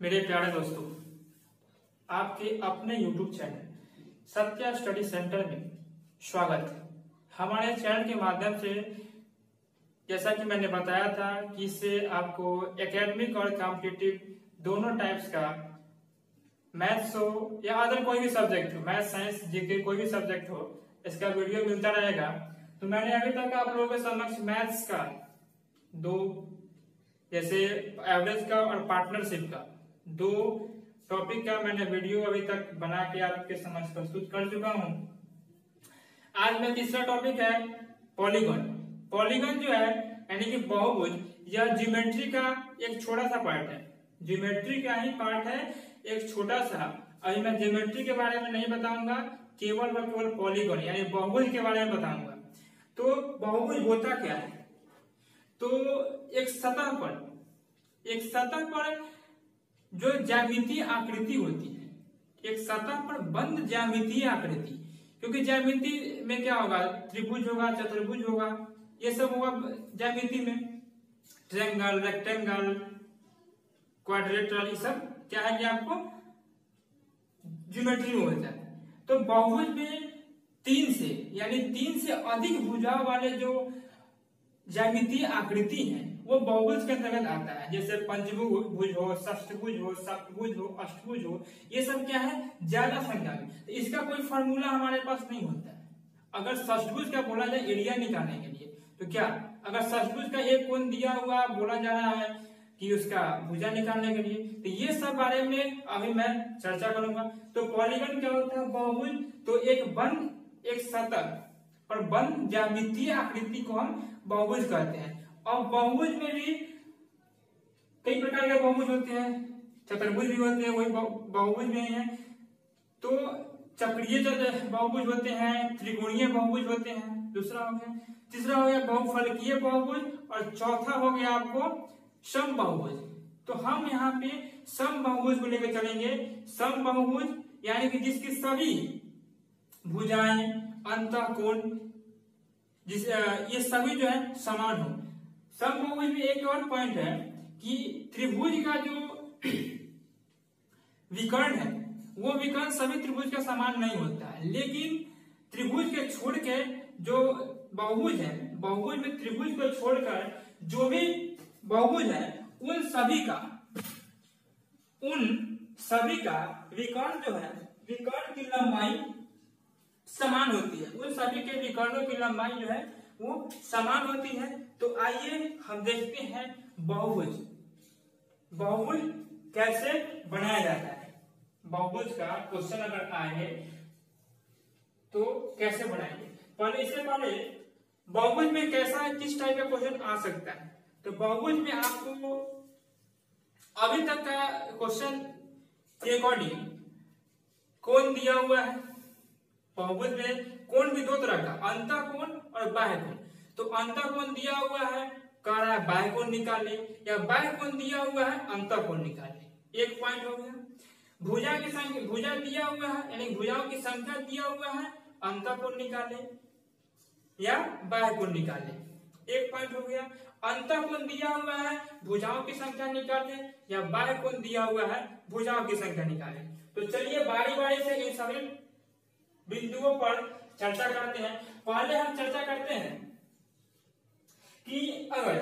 मेरे प्यारे दोस्तों, आपके अपने YouTube channel Satya study centre में स्वागत है। हमारे चैनल के माध्यम से जैसा कि मैंने बताया था कि इससे आपको एकेडमिक और कॉम्पिटिटिव दोनों टाइप्स का मैथ्स हो या अदर कोई भी सब्जेक्ट हो, मैथ्स साइंस जीके कोई भी सब्जेक्ट हो, इसका वीडियो मिलता रहेगा। तो मैंने अभी तक आप लोगों के समक्ष मैथ्स का दो, जैसे एवरेज का और पार्टनरशिप का दो टॉपिक का मैंने वीडियो अभी तक बना के आपके समक्ष प्रस्तुत कर चुका हूं। आज में तीसरा टॉपिक है पॉलीगॉन। पॉलीगॉन जो है यानी कि बहुभुज, यह ज्योमेट्री का एक छोटा सा पार्ट है। ज्योमेट्री का ही पार्ट है एक छोटा सा। अभी मैं ज्योमेट्री के बारे में नहीं बताऊंगा, केवल और केवल पॉलीगॉन यानी बहुभुज के बारे में बताऊंगा। तो बहुभुज होता क्या है? तो एक सतह पर जो ज्यामितीय आकृति होती है, एक सतह पर बंद ज्यामितीय आकृति, क्योंकि ज्यामिति में क्या होगा, त्रिभुज होगा, चतुर्भुज होगा, ये सब होगा ज्यामिति में। ट्रायंगल, रेक्टेंगल, क्वाड्रिलेटरल, ये सब क्या है कि आपको ज्योमेट्री में होता है। तो बहुभुज में तीन से अधिक भुजाओं वाले जो ज्यामितीय आकृति है वो बहुभुज के अंतर्गत आता है। जैसे पंचभुज हो, षष्ठभुज हो, सप्तभुज हो, अष्टभुज हो, ये सब क्या है, ज्यादा संख्या में। तो इसका कोई फॉर्मूला हमारे पास नहीं होता है। अगर षष्ठभुज का बोला जाए एरिया निकालने के लिए, तो क्या अगर षष्ठभुज का एक कोण दिया हुआ बोला जा रहा है कि उसका भुजा निकालने के लिए, तो ये सब बारे में अभी मैं चर्चा करूंगा। तो पॉलीगॉन क्या होता है? बहुभुज तो एक सतह पर बंद ज्यामितीय आकृति को हम बहुभुज कहते हैं। और बहुभुज में भी कई प्रकार के बहुभुज होते हैं, चतुर्भुज भी होते हैं, वही बहुभुज में है। तो चक्रीय बहुभुज होते हैं, त्रिकोणीय बहुभुज होते हैं, दूसरा हो गया। तीसरा हो गया बहुफलकीय बहुभुज, और चौथा हो गया आपको समबाहुभुज। तो हम यहाँ पे समबाहुभुज को लेकर चलेंगे। समबाहुभुज यानी कि जिसकी सभी भुजाएं, अंतःकोण, ये सभी जो है समान हो। समबाहुभुज में एक और पॉइंट है कि त्रिभुज का जो विकर्ण है वो विकर्ण सभी त्रिभुज का समान नहीं होता है, लेकिन त्रिभुज के छोड़ के जो बहुभुज है, बहुभुज में त्रिभुज को छोड़कर जो भी बहुभुज है उन सभी का विकर्ण जो है, विकर्ण की लंबाई समान होती है। उन सभी के विकर्णों की लंबाई जो है वो समान होती है। तो आइए हम देखते हैं बहुभुज कैसे बनाया जाता है। बहुभुज का क्वेश्चन अगर आए तो कैसे बनाएंगे? इससे पहले बहुभुज में किस टाइप का क्वेश्चन आ सकता है? तो बहुभुज में आपको अभी तक का क्वेश्चन के अकॉर्डिंग कोण दिया हुआ है। बहुभुज में कोण भी दो तरह का, अंतःकोण और बाह्य कोण। तो अंतःकोण दिया हुआ है, कह रहा है बाह्य कोण निकाले, या बाह्य कोण दिया हुआ है, अंतःकोण निकाले। एक पॉइंट हो गया। भुजा की संख्या, भुजा दिया हुआ है यानी भुजाओं की संख्या दिया हुआ है, अंतःकोण निकाले या बाह्य कोण निकाले, एक पॉइंट हो गया। अंतःकोण दिया हुआ है, भुजाओं की संख्या निकाले, या बाह्य कोण दिया हुआ है, भुजाओं की संख्या निकाले। तो चलिए बारी बारी से इन सभी बिंदुओं पर चर्चा करते हैं। पहले हम चर्चा करते हैं कि अगर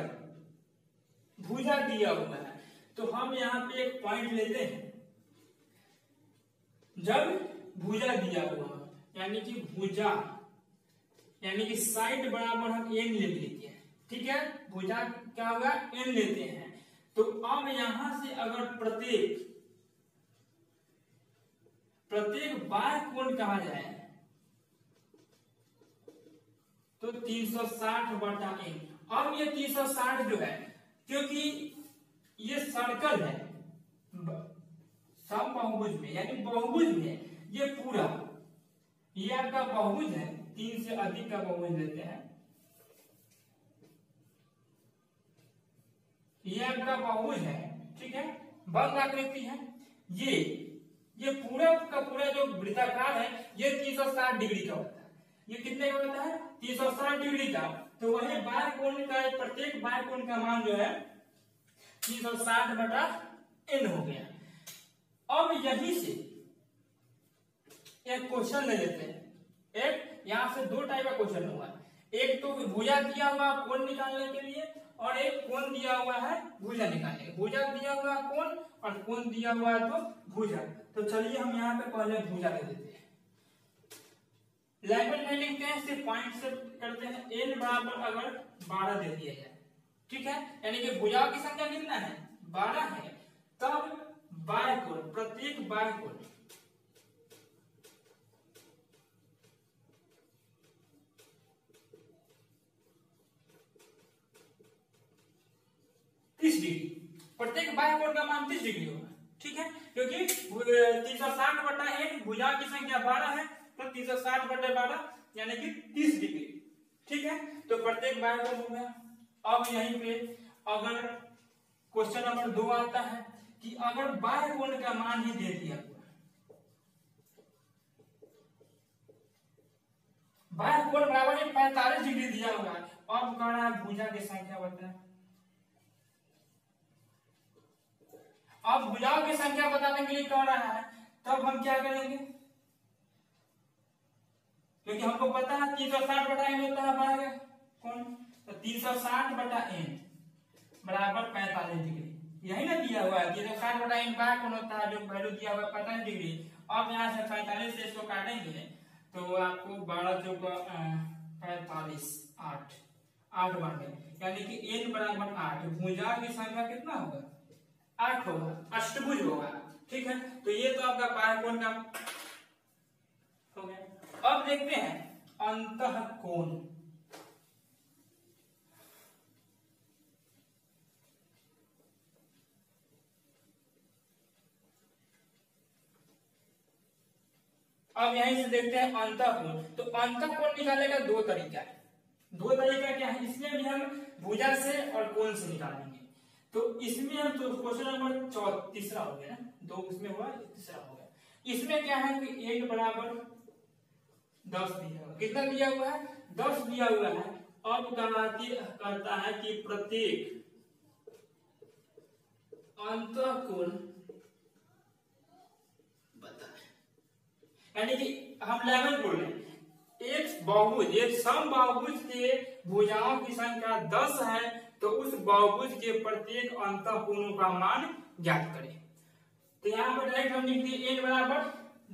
भुजा दिया हुआ है तो हम यहाँ पे एक पॉइंट लेते हैं। जब भुजा दिया हुआ यानी कि भुजा यानी कि साइड बराबर हम एन ले लेते हैं, ठीक है। भुजा क्या होगा, एन लेते हैं। तो अब यहां से अगर प्रत्येक बाह्य कोण कहा जाए तो 360/n। अब ये 360 जो है, क्योंकि ये सर्कल है समबाहुभुज में यानी बहुभुज में, ये पूरा ये आपका बहुभुज है, 3 से अधिक का बहुभुज लेते हैं, ये आपका बहुभुज है, ठीक है, बंद आकृति है। ये पूरा का पूरा जो वृत्ताकार है ये 360 डिग्री का होता है। ये कितने का होता है? 360 डिग्री का। तो वही बाह्य कोण का, प्रत्येक बाह्य कोण का मान जो है 360/n हो गया। अब यहीं से एक क्वेश्चन ले लेते हैं। एक यहां से दो टाइप का क्वेश्चन हुआ, एक तो भुजा दिया हुआ कोण निकालने के लिए और एक कोण दिया हुआ है भुजा निकालने के। भुजा दिया हुआ कोण और कोण दिया हुआ है तो भुजा। तो चलिए हम यहाँ पे पहले भुजा ले देते हैं। लेवल में लिखते हैं, सिर्फ पॉइंट से करते हैं। n बराबर अगर 12 दे दिया जाए, ठीक है, यानी कि भुजाओं की संख्या कितना है 12 है, तब बाह्य कोण, प्रत्येक बाह्य कोण 30 डिग्री, प्रत्येक बाह्य कोण का मान 30 डिग्री होगा, ठीक है, क्योंकि 360/n भुजा की संख्या 12 है, तो 360/12 यानी कि 30 डिग्री, ठीक है। तो प्रत्येक बाह्य कोण हो गया। अब यहीं पे अगर क्वेश्चन नंबर 2 आता है कि अगर बाह्य कोण का मान ही दे दिया हुआ, बाह्य कोण बराबर 45 डिग्री दिया हुआ है, अब कह रहा है भुजा की संख्या बताएं। अब भुजाओं की संख्या बताने के लिए कह रहा है, तब हम क्या करेंगे, क्योंकि हमको पता है 360/n होता है बाह्य कोण, तो 360/n बराबर 45 डिग्री, यही ना दिया हुआ है। 360/n बाह्य कोण होता है, जो वैल्यू दिया हुआ है 45 डिग्री। अब यहाँ से 45 से इसको काटेंगे तो आपको 12 चौका 45 8 बन गए, यानी कि n बराबर 8। भुजा की संख्या कितना होगा 8 होगा, अष्टभुज होगा, ठीक है। तो ये तो आपका बाह्य कोण का हो गया। अब देखते हैं अंतः कोण। अब यहीं से देखते हैं अंतः कोण। तो अंतः कोण निकालने का दो तरीका है। दो तरीका क्या है, इसमें भी हम भुजा से और कोण से निकालेंगे। तो इसमें हम तो क्वेश्चन नंबर तीसरा हो गया ना, 2 उसमें हुआ, तीसरा हो गया। इसमें क्या है कि n बराबर 10 दिया हुआ, कितना दिया हुआ है 10 दिया हुआ है। अब कहता है कि प्रत्येक अंतः कोण बताएं, यानी कि हम लेवल बोल रहे हैं। एक बहुभुज, एक समबाहुभुज के भुजाओं की संख्या 10 है, तो उस बहुभुज के प्रत्येक अंतः कोणों का मान ज्ञात करें। तो यहाँ पर डायरेक्ट हम लिख दिए n बराबर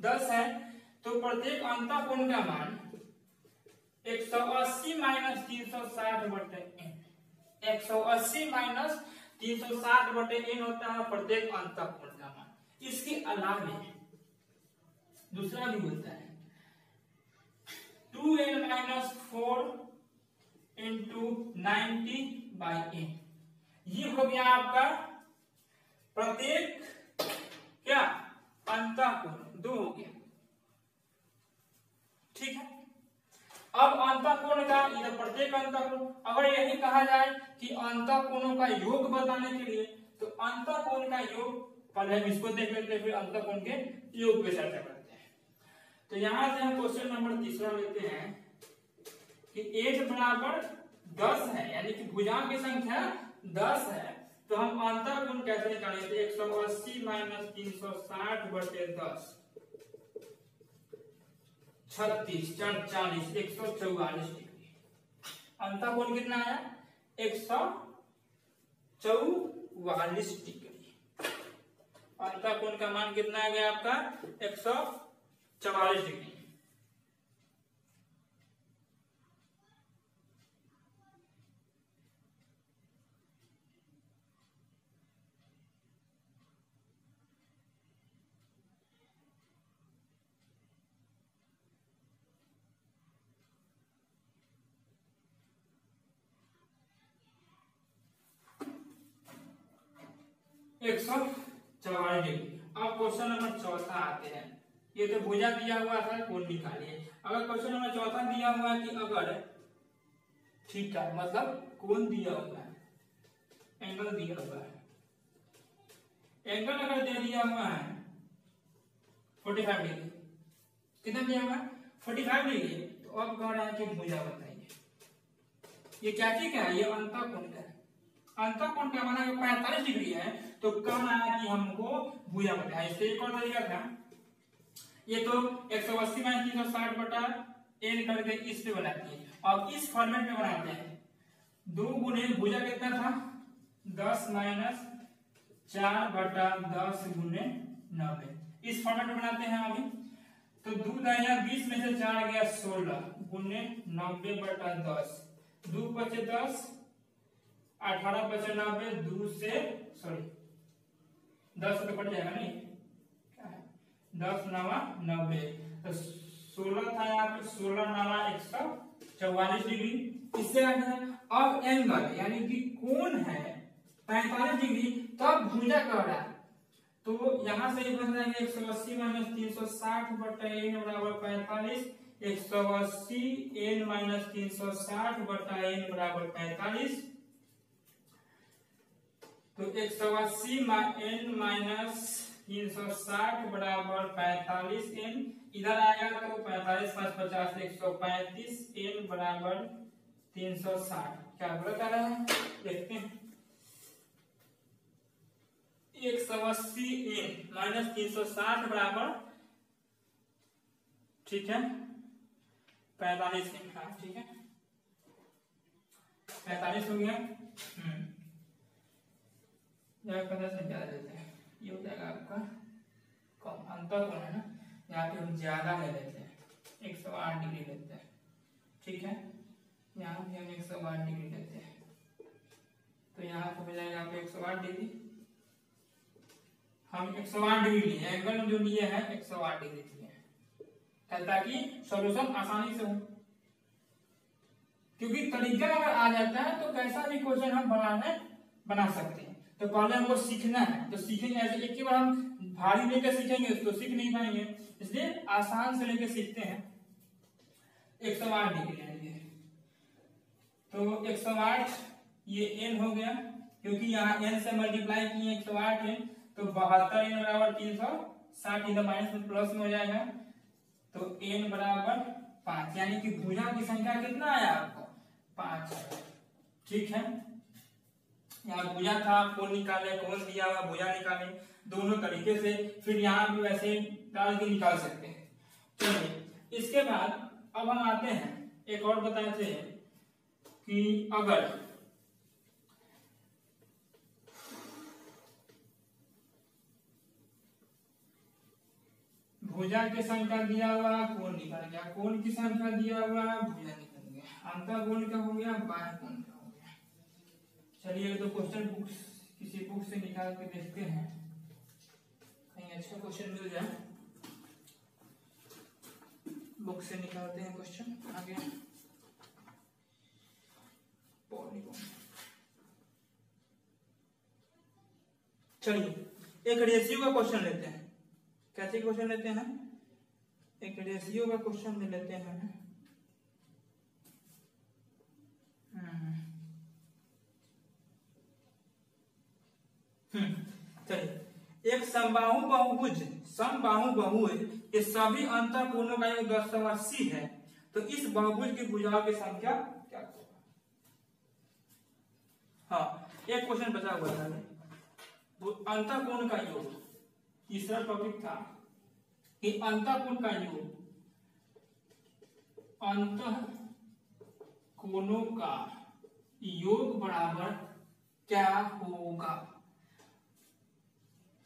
10 है, तो प्रत्येक अंतः कोण का मान 180 - 360/n, 180 - 360/n होता है प्रत्येक अंतः कोण का मान। इसके अलावा दूसरा भी होता है 2n - 4 × 90/n। ये हो गया आपका प्रत्येक क्या अंतः कोण 2 हो गया, ठीक है। अब अंतः कोण का इधर प्रत्येक अंतः कोण, अगर यही कहा जाए कि अंतः कोणों का योग बताने के लिए, तो अंतः कोण का योग पहले हम इसको देख लेते हैं, फिर अंतः कोण के योग पे चर्चा करते हैं। तो यहां से हम क्वेश्चन नंबर तीसरा लेते हैं कि n बराबर 10 है, यानी कि भुजाओं की संख्या 10 है, तो हम अंतः कोण कैसे निकालेंगे। 180 - 360/10 36 × 40 144 डिग्री। अंतः कोण कितना है 144 डिग्री। अंतः कोण का मान कितना आ गया आपका 144 डिग्री। अब क्वेश्चन नंबर चौथा आते हैं। ये तो भुजा दिया हुआ था, कोण निकालिए। अगर क्वेश्चन नंबर चौथा दिया हुआ है कि अगर थीटा मतलब कोण दिया हुआ है, एंगल दिया हुआ है, एंगल अगर दे दिया हुआ है 45 डिग्री, कितना दिया हुआ है 45 डिग्री, तो अब कह रहा है कि भुजा बताइए। ये क्या चीज है, ये अंतः कोण का है, अंतःकोण का माना 45 डिग्री है, तो कहना है कि हमको भुजा बताया। इससे एक और तरीका था, ये तो 180 माइनस 360 बटा n करके इस पे बनाती है। अब इस फॉर्मेट में बनाते हैं, 2 गुने भुजा कितना था 10 माइनस 4 बटा 10 गुने 90, इस फॉर्मेट में बनाते हैं अभी। तो 2 दाया 20 में से 4 गया 16 गुने 90 बटा 10, 2 बचे 10, 18 बचे 90, 2 से सॉरी 10 तो कट जाएगा नहीं, क्या है 10 नवा 90, तो 16 था यहाँ पे, 16 नवा 144 डिग्री। इससे आगे है अब एंगल यानी कि कोण है 45 डिग्री, तब भुजा कह रहा है, तो यहां से बन जाएंगे 180 माइनस 360 बटा n बराबर 45, 180 n माइनस 360 बटा n बराबर 45, तो 180 n माइनस 360 बराबर 45 n, इधर आएगा तो 45 5 50 135 n बराबर 360, क्या गलत आ रहा है देखते हैं। 180 n माइनस 360 बराबर ठीक है 45 n, हाँ ठीक है 45 हो गया। से ज्यादा लेते हैं, ये हो जाएगा आपका कम, अंतर कोण है ना, यहाँ पे हम ज्यादा ले लेते हैं 108 डिग्री लेते हैं, ठीक है यहाँ भी हम 108 डिग्री लेते हैं, तो यहाँ पे हो जाएगा आपको 108 डिग्री, हम 108 डिग्री लिए, एंगल जो लिए है 108 डिग्री लिए, ताकि सॉल्यूशन आसानी से हो, क्योंकि तरीका अगर आ जाता है तो कैसा भी क्वेश्चन हम बना सकते हैं। तो पहले हमको सीखना है, तो सीखेंगे ऐसे एक ही बार हम भारी लेकर सीखेंगे तो सीख नहीं पाएंगे, इसलिए आसान से लेकर सीखते हैं। 108 डिग्री लेंगे, तो 108 ये n हो गया, क्योंकि यहाँ n से मल्टीप्लाई किए 108 n, तो 72 n बराबर 360, इधर माइनस में प्लस में हो जाएगा, तो n बराबर 5, यानी कि भुजा की संख्या कितना आया आपको 5, ठीक है। यहाँ भुजा था, कोण निकाले, कोण दिया हुआ भुजा निकाले, दोनों तरीके से, फिर यहाँ भी वैसे डाल के निकाल सकते हैं। चलिए इसके बाद अब हम आते हैं, एक और बताते हैं कि अगर भुजा की संख्या दिया हुआ कोण निकल गया, कोण की संख्या दिया हुआ भुजा निकल गया, अंतःकोण का हो गया, बाह्य कोण का हो गया। चलिए तो क्वेश्चन बुक किसी बुक से निकाल के देखते हैं, कहीं अच्छा क्वेश्चन मिल जाए, बुक से निकालते हैं क्वेश्चन आगे। चलिए एक रेशियो का क्वेश्चन लेते हैं, कैसे क्वेश्चन लेते हैं, एक रेशियो का क्वेश्चन ले लेते हैं। चलिए एक समबाहु बहुभुज के सभी अंतःकोणों का योग 1080 है, तो इस बहुभुज की भुजाओं की संख्या क्या होगा। हाँ एक क्वेश्चन बचा हुआ था, अंतःकोण का योग, तीसरा टॉपिक था कि अंतःकोण का योग, अंतःकोणों का योग बराबर क्या होगा,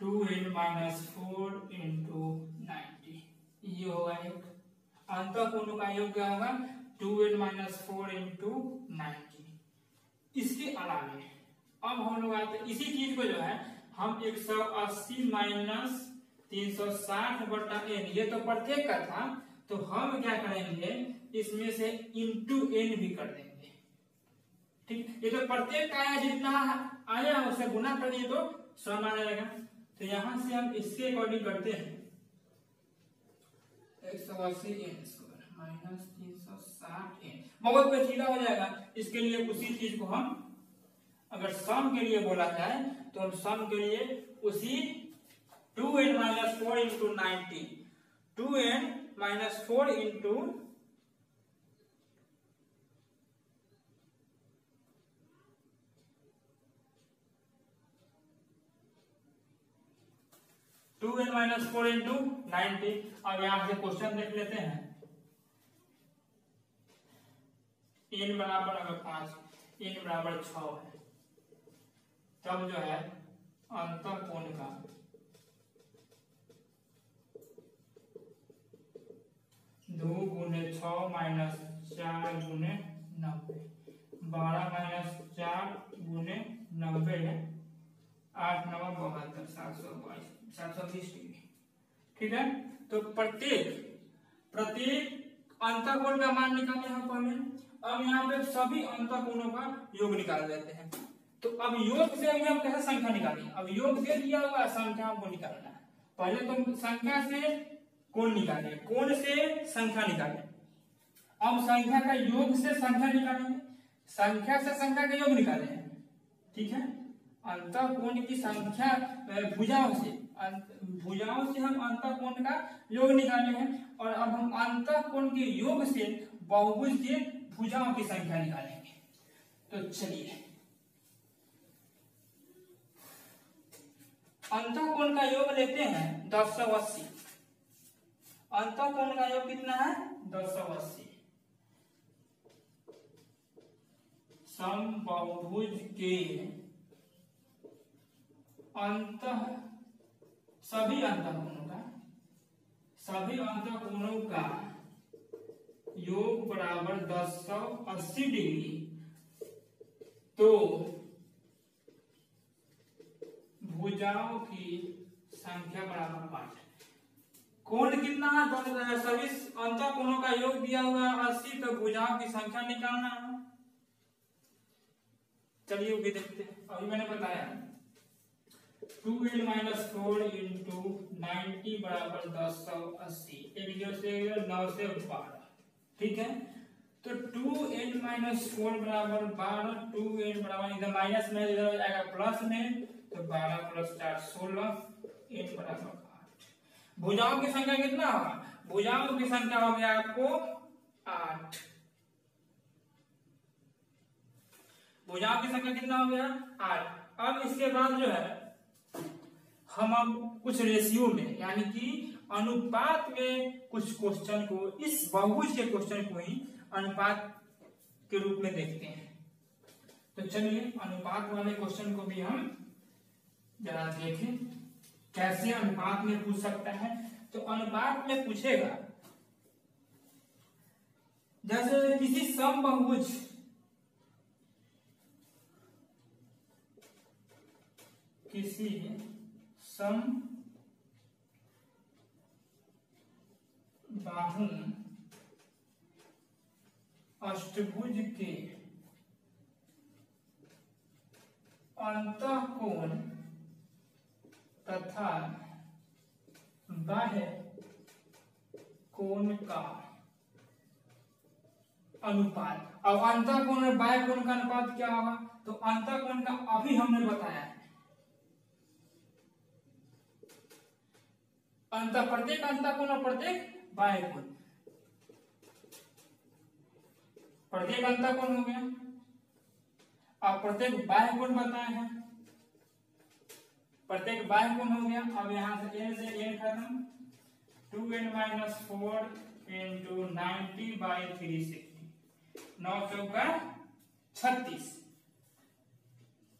2n माइनस 4 इंटू 90, ये होगा एक अंतःकोणों का योग क्या होगा 2n माइनस 4 इंटू 90। इसके अलावा अब हम लोग आते इसी चीज को जो है हम 180 माइनस 360 बटा n, ये तो प्रत्येक का था, तो हम क्या करेंगे इसमें से इंटू n भी कर देंगे, ठीक। ये तो प्रत्येक का आया, जितना आया उसे गुना कर दिए तो सम आने लगा, तो यहां से हम इसके अकॉर्डिंग करते हैं 180 n स्क्वायर माइनस 360 n, बहुत पे सीधा हो जाएगा। इसके लिए उसी चीज को हम अगर सम के लिए बोला जाए तो हम सम के लिए उसी 2n minus 4 into 90, 2n minus 4 into 90 2n-4 into 90। अब यहां से क्वेश्चन देख लेते हैं। n बराबर अगर 5, n बराबर 6 है, तब जो है अंतःकोण का दो गुने 6 माइनस 4 गुने 90, 12 माइनस 4 गुने 90 है 8 9 72 720 डिग्री। ठीक है, तो प्रत्येक अंतःकोण का मान निकाले हम पहले। अब यहाँ पे सभी अंतःकोणों का योग निकाल लेते हैं। तो अब योग से अभी हम कैसे संख्या निकालेंगे? अब योग दे दिया हुआ, संख्या हमको निकालना है। पहले तो संख्या से कोण निकालें, कोण से संख्या निकालें। अब संख्या का योग से संख्या निकालेंगे, संख्या से संख्या का योग निकालेंगे। ठीक है, अंतःकोण की संख्या भुजाओं से हम अंतःकोण का योग निकाले हैं। और अब हम अंतःकोण के योग से बहुभुज के भुजाओं की संख्या निकालेंगे। तो चलिए, अंतःकोण का योग लेते हैं 1080। अंतःकोण का योग कितना है? 1080। समबाहुभुज के सभी अंतःकोणों का योग बराबर 1080 डिग्री। तो भुजाओं की संख्या बराबर 5। कोण कितना है? सभी अंतःकोणों का योग दिया हुआ है 80, तो भुजाओं की संख्या निकालना है। चलिए वो भी देखते हैं। अभी मैंने बताया 2n-4 इंटू 90 बराबर 1080, एक जो से 9 से 12। ठीक है, तो 2n-4 बराबर 12, 2n बराबर इधर माइनस में, इधर आएगा प्लस में, तो 12 + 4 16, n बराबर 8। भुजाओं की संख्या कितना होगा? भुजाओं की संख्या हो गया आपको 8। भुजाओं की संख्या कितना हो गया? 8। अब इसके बाद जो है हम अब कुछ रेशियो में, यानी कि अनुपात में कुछ क्वेश्चन को, इस बहुभुज के क्वेश्चन को ही अनुपात के रूप में देखते हैं। तो चलिए अनुपात वाले क्वेश्चन को भी हम जरा देखें, कैसे अनुपात में पूछ सकता है। तो अनुपात में पूछेगा, जैसे किसी समबाहुभुज बाहु अष्टभुज के अंतःकोण तथा बाह्य कोण का अनुपात। अब अंतःकोण और बाह्य कोण का अनुपात क्या होगा? तो अंतःकोण का अभी हमने बताया है, प्रत्येक अंतःकोण और प्रत्येक बाह्य कोण, प्रत्येक अंतःकोण हो गया। अब प्रत्येक बाह्य कोण बताए हैं, प्रत्येक बाह्य कोण हो गया। अब यहां से n से n खत्म, 2n-4 इंटू 90/360, 9 चौका 36।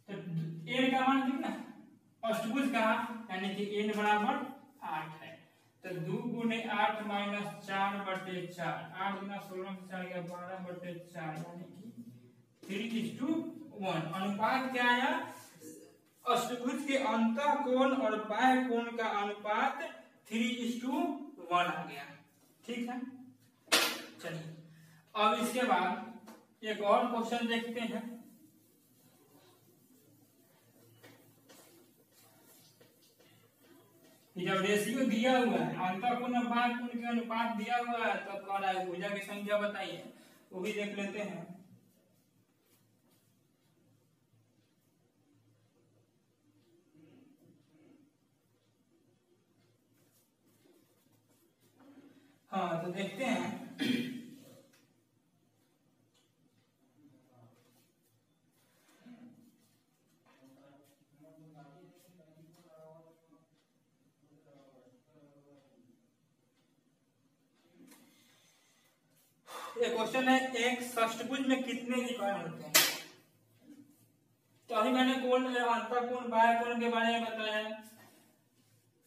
तो n का मान कितना? अष्टभुज का, यानी कि n बराबर 8 है। तो 2 गुने 8 माइनस 4/4, 8 गुना 16 से 4 गया 12/4, यानी कि 3:1। अनुपात क्या आया? अष्टभुज के अंतःकोण और बाह्य कोण का अनुपात 3:1 आ गया। ठीक है, चलिए अब इसके बाद एक और क्वेश्चन देखते हैं। जब रेशियो दिया हुआ है, अंतःकोण और बाह्य कोण के अनुपात दिया हुआ है, तब कह रहा है भुजा की संख्या बताइए, वो भी देख लेते हैं। हाँ, तो देखते हैं। क्वेश्चन है एक षष्टभुज में कितने विकर्ण होते हैं। तो अभी मैंने कोण अंतःकोण बाह्यकोण के बारे में बताया,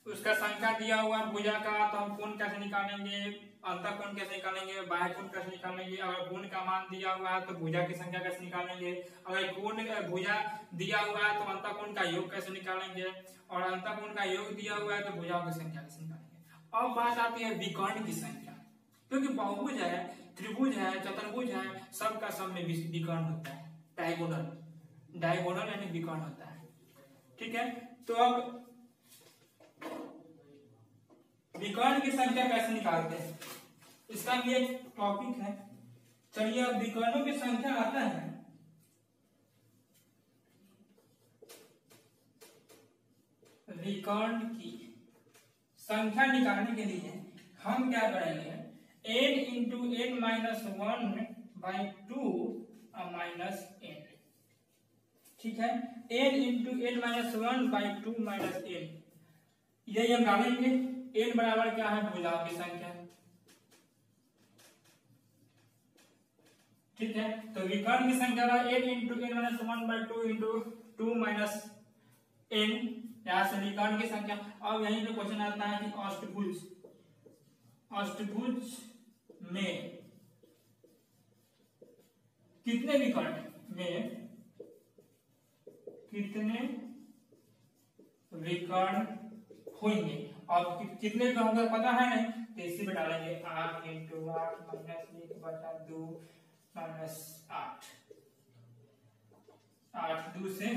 उसका संख्या दिया हुआ भुजा का, तो हम कोण कैसे निकालेंगे, अंतःकोण कैसे निकालेंगे, बाह्यकोण कैसे निकालेंगे, अगर कोण का मान दिया हुआ है तो भुजा की संख्या कैसे निकालेंगे, अगर कोण भुजा दिया हुआ है तो अंतःकोण का योग कैसे निकालेंगे, और अंतःकोण का योग दिया हुआ है तो भुजाओं की संख्या कैसे निकालेंगे। अब बात आती है विकर्ण की संख्या, क्योंकि बहुभुज है, त्रिभुज है, चतुर्भुज है, सबका सब में विकर्ण होता है, डायगोनल यानी विकर्ण होता है। ठीक है, तो अब विकर्ण की संख्या कैसे निकालते हैं, इसका भी एक टॉपिक है। चलिए अब विकर्णों की संख्या आता है, विकर्ण की संख्या निकालने के लिए हम क्या करेंगे, n into n minus 1/2 minus n। ठीक है, n into n minus 1/2 minus n, यही हम डालेंगे। n बराबर क्या है, भुजाओं की संख्या। ठीक है, तो विकर्ण की संख्या n into n minus 1/2 into 2 minus n, यहां से विकर्ण की संख्या। अब यहीं पे क्वेश्चन आता है कि अष्टभुज में कितने विकर्ण में कितने विकर्ण होंगे। अब कितने विकर्ण होंगे पता है नहीं, तो इसी में डालेंगे 8 इंटू 8 माइनस 1/2 माइनस 8, 8 2 से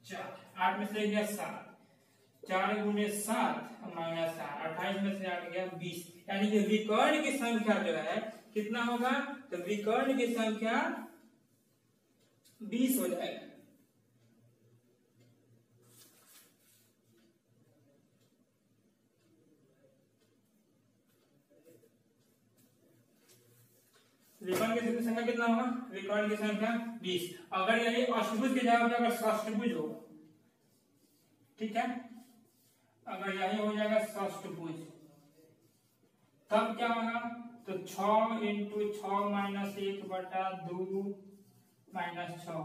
4, 8 में से गया 7, 4 गुने 7 माइनस 8, 28 में से 8 गया 20, यानी कि विकर्ण की संख्या जो है कितना होगा, तो विकर्ण की संख्या 20 हो जाएगा। विकर्ण की संख्या कितना होगा, विकर्ण की संख्या 20। अगर यही अष्टभुज की जगह अगर षष्टभुज होगा, ठीक है, अगर यही हो जाएगा षष्टभुज, तब क्या होगा, तो 6 इंटू 6 माइनस 1/2 माइनस 6,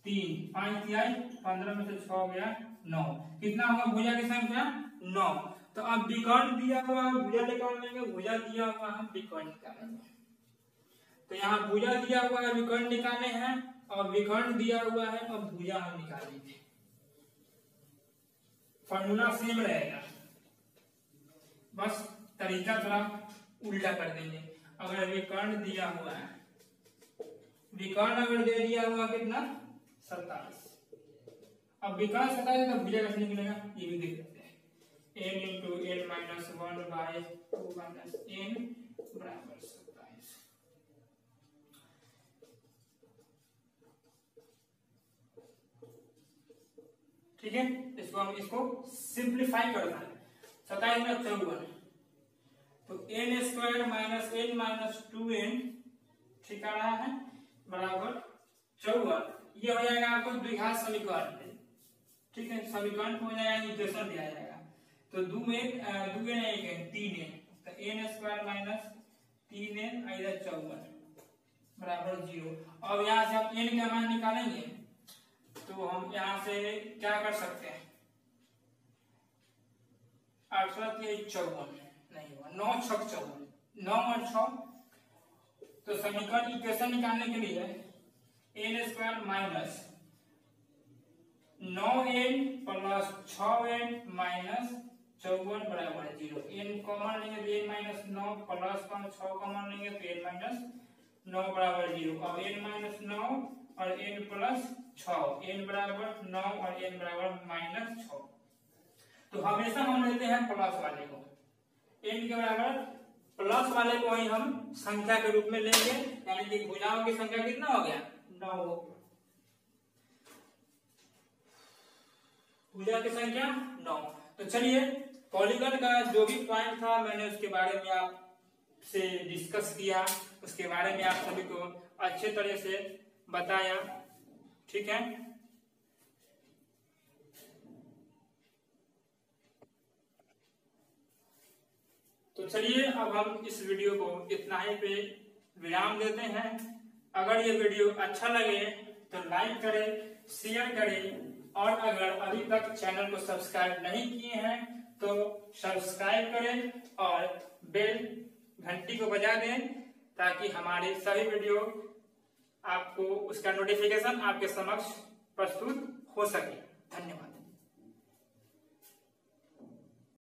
3 5 15 में से 6 गया 9, कितना होगा भुजा की संख्या 9। तो अब विकर्ण दिया हुआ है भुजा निकाल लेंगे, भुजा दिया हुआ है विकर्ण निकालेंगे। तो यहाँ भुजा दिया हुआ है विकर्ण निकाले हैं, और विकर्ण दिया हुआ है अब भुजा हम निकालेंगे। फॉर्मूला सेम रहेगा, बस तरीका थोड़ा उल्टा कर देंगे। अगर विकर्ण दिया हुआ है, विकर्ण अगर दे दिया हुआ कितना 27, अब विकर्ण 27 तो भुजा कैसे निकलेगा ये भी देख लेते हैं। n into n minus 1/2 minus n बराबर 27। ठीक है, इसको सिंप्लीफाई करना है। 27 में 54, तो n square minus n minus 2n, ठीक आ रहा है, बराबर 54। ये हो जाएगा आपको द्विघात समीकरण। ठीक है, समीकरण हो जाएगा, इक्वेशन दिया जाएगा। तो 2n 3n, तो n स्क्वायर माइनस 3n इधर 54 बराबर 0। अब यहाँ से आप n का मान निकालेंगे, तो हम यहाँ से क्या कर सकते हैं, 8 54 नहीं हुआ, 9 6 54, 9 और 6, तो समीकरण इक्वेशन निकालने के लिए n square minus 9n plus 6n minus 54 बराबर 0। n कॉमन लेंगे तो n माइनस 9 प्लस 6 कॉमन लेंगे तो n माइनस 9 बराबर 0। अब n माइनस 9 और n प्लस 6, n बराबर 9 और n बराबर माइनस 6। तो हमेशा हम लेते हैं प्लस वाले को, n के बराबर प्लस वाले को ही हम संख्या के रूप में लेंगे, यानी कि भुजाओं की संख्या कितना हो गया 9, भुजा की संख्या 9। तो चलिए पॉलीगन का जो भी पॉइंट था मैंने उसके बारे में आपसे डिस्कस किया, उसके बारे में आप सभी को अच्छे तरह से बताया। ठीक है, तो चलिए अब हम इस वीडियो को इतना ही पे विराम देते हैं। अगर ये वीडियो अच्छा लगे तो लाइक करें, शेयर करें और अगर अभी तक चैनल को सब्सक्राइब नहीं किए हैं तो सब्सक्राइब करें और बेल घंटी को बजा दें ताकि हमारे सभी वीडियो आपको उसका नोटिफिकेशन आपके समक्ष प्रस्तुत हो सके। धन्यवाद।